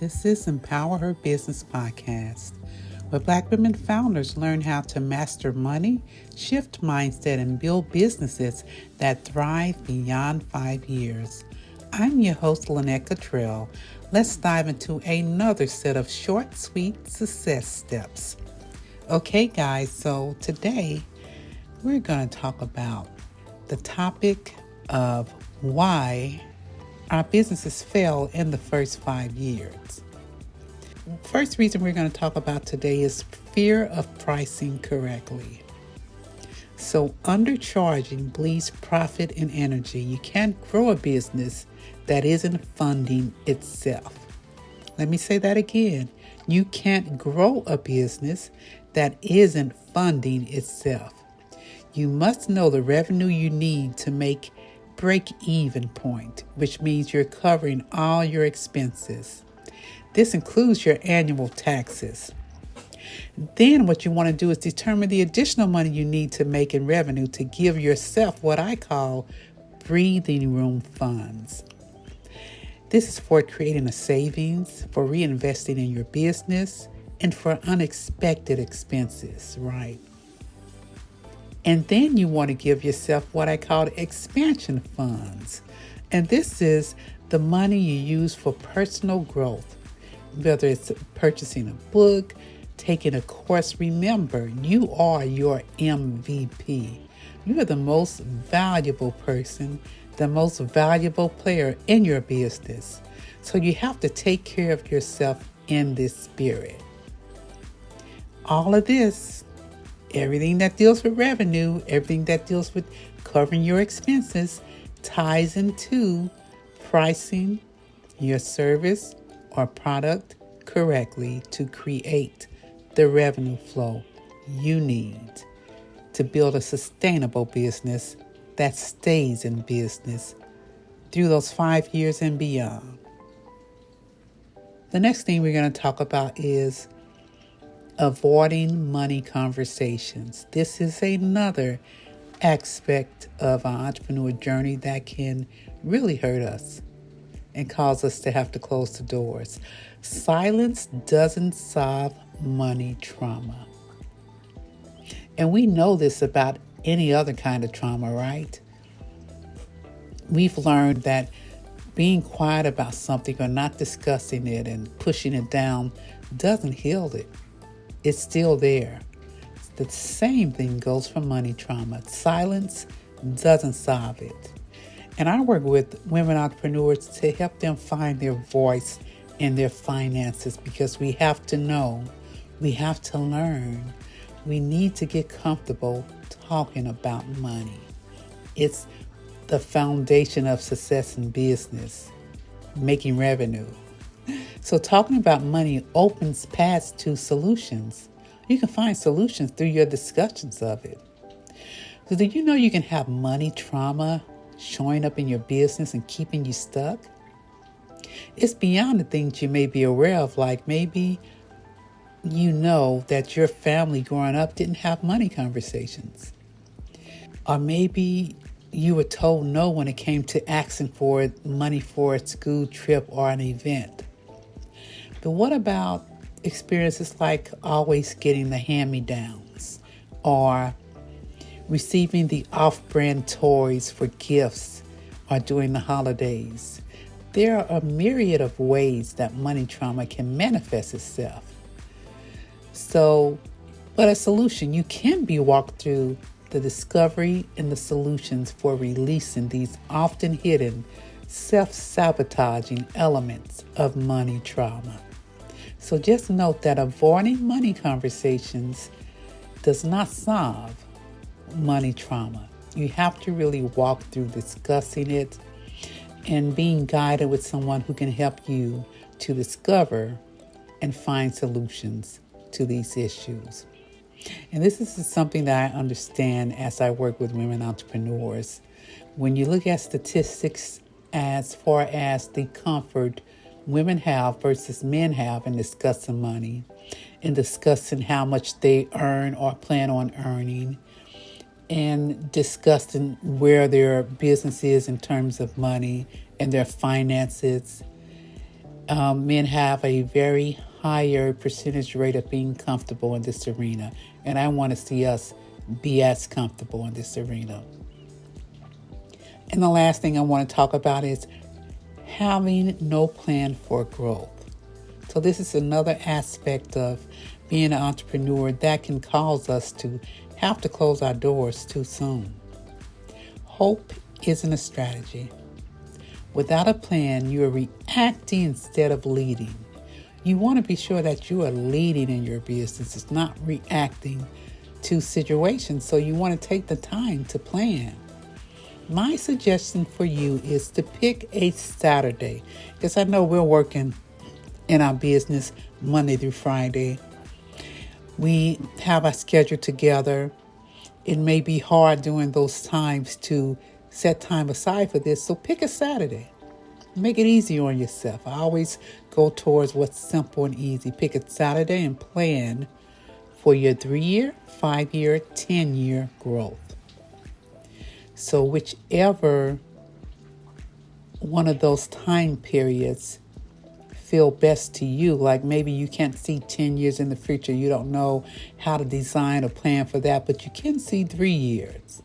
This is EmpowerHER Business Podcast, where Black women founders learn how to master money, shift mindset, and build businesses that thrive beyond 5 years. I'm your host, Lynette Cottrell. Let's dive into another set of short, sweet success steps. Okay, guys, so today we're going to talk about the topic of why our businesses fail in the first 5 years. First reason we're going to talk about today is fear of pricing correctly. So undercharging bleeds profit and energy. You can't grow a business that isn't funding itself. Let me say that again. You can't grow a business that isn't funding itself. You must know the revenue you need to make break-even point, which means you're covering all your expenses. This includes your annual taxes. Then what you want to do is determine the additional money you need to make in revenue to give yourself what I call breathing room funds. This is for creating a savings, for reinvesting in your business, and for unexpected expenses, right? And then you want to give yourself what I call expansion funds. And this is the money you use for personal growth, whether it's purchasing a book, taking a course. Remember, you are your MVP. You are the most valuable person, the most valuable player in your business. So you have to take care of yourself in this spirit. All of this, everything that deals with revenue, everything that deals with covering your expenses, ties into pricing your service or product correctly to create the revenue flow you need to build a sustainable business that stays in business through those 5 years and beyond. The next thing we're going to talk about is avoiding money conversations. This is another aspect of our entrepreneur journey that can really hurt us and cause us to have to close the doors. Silence doesn't solve money trauma. And we know this about any other kind of trauma, right? We've learned that being quiet about something or not discussing it and pushing it down doesn't heal it. It's still there. The same thing goes for money trauma. Silence doesn't solve it. And I work with women entrepreneurs to help them find their voice in their finances, because we have to know, we have to learn, we need to get comfortable talking about money. It's the foundation of success in business, making revenue. So talking about money opens paths to solutions. You can find solutions through your discussions of it. So do you know you can have money trauma showing up in your business and keeping you stuck? It's beyond the things you may be aware of, like maybe you know that your family growing up didn't have money conversations. Or maybe you were told no when it came to asking for money for a school trip or an event. But what about experiences like always getting the hand-me-downs or receiving the off-brand toys for gifts or during the holidays? There are a myriad of ways that money trauma can manifest itself. So, but a solution, you can be walked through the discovery and the solutions for releasing these often hidden self-sabotaging elements of money trauma. So just note that avoiding money conversations does not solve money trauma. You have to really walk through discussing it and being guided with someone who can help you to discover and find solutions to these issues. And this is something that I understand as I work with women entrepreneurs. When you look at statistics as far as the comfort women have versus men have in discussing money, in discussing how much they earn or plan on earning, and discussing where their business is in terms of money and their finances, Men have a very higher percentage rate of being comfortable in this arena. And I want to see us be as comfortable in this arena. And the last thing I want to talk about is having no plan for growth. So this is another aspect of being an entrepreneur that can cause us to have to close our doors too soon. Hope isn't a strategy. Without a plan, you are reacting instead of leading. You want to be sure that you are leading in your business. It's not reacting to situations. So you want to take the time to plan. My suggestion for you is to pick a Saturday, because I know we're working in our business Monday through Friday. We have our schedule together. It may be hard during those times to set time aside for this, so pick a Saturday. Make it easy on yourself. I always go towards what's simple and easy. Pick a Saturday and plan for your 3-year, 5-year, 10-year growth. So whichever one of those time periods feel best to you, like maybe you can't see 10 years in the future, you don't know how to design or plan for that, but you can see 3 years.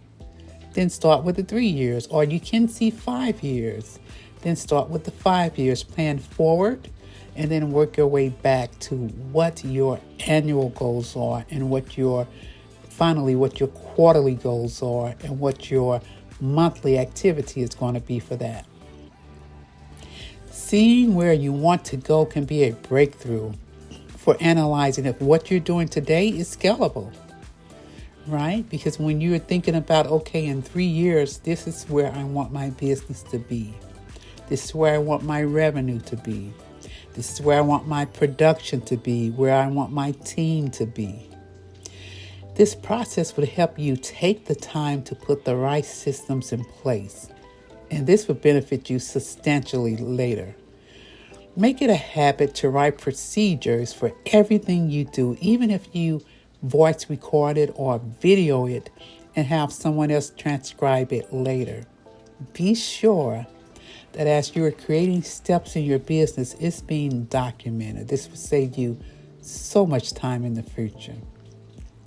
Then start with the 3 years, or you can see 5 years. Then start with the 5 years, plan forward, and then work your way back to what your annual goals are and what your quarterly goals are and what your monthly activity is going to be for that. Seeing where you want to go can be a breakthrough for analyzing if what you're doing today is scalable, right? Because when you're thinking about, okay, in 3 years, this is where I want my business to be. This is where I want my revenue to be. This is where I want my production to be, where I want my team to be. This process would help you take the time to put the right systems in place, and this would benefit you substantially later. Make it a habit to write procedures for everything you do, even if you voice record it or video it and have someone else transcribe it later. Be sure that as you're creating steps in your business, it's being documented. This will save you so much time in the future.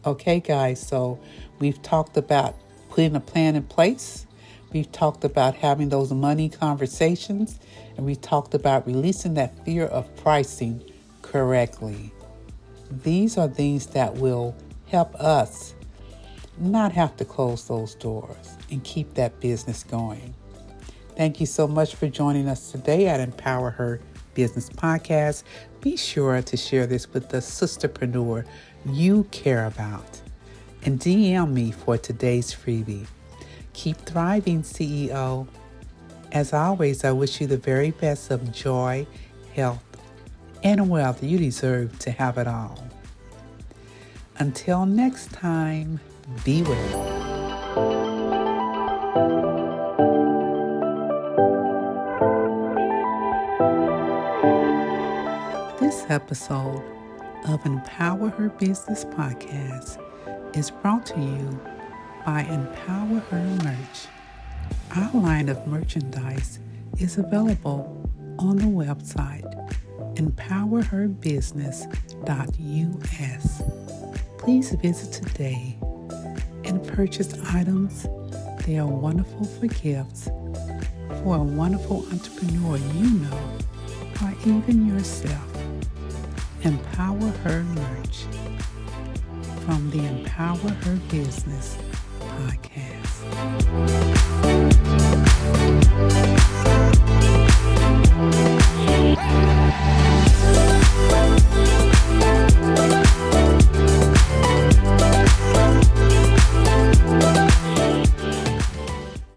Okay, guys, so we've talked about putting a plan in place. We've talked about having those money conversations, and we talked about releasing that fear of pricing correctly. These are things that will help us not have to close those doors and keep that business going. Thank you so much for joining us today at Empower Her Business Podcast. Be sure to share this with the sisterpreneur you care about and DM me for today's freebie. Keep thriving, CEO. As always, I wish you the very best of joy, health, and wealth. You deserve to have it all. Until next time, be well. This episode of Empower Her Business Podcast is brought to you by Empower Her Merch. Our line of merchandise is available on the website EmpowerHerBusiness.us. Please visit today and purchase items. They are wonderful for gifts for a wonderful entrepreneur you know, or even yourself. Empower Her Merch from the Empower Her Business Podcast.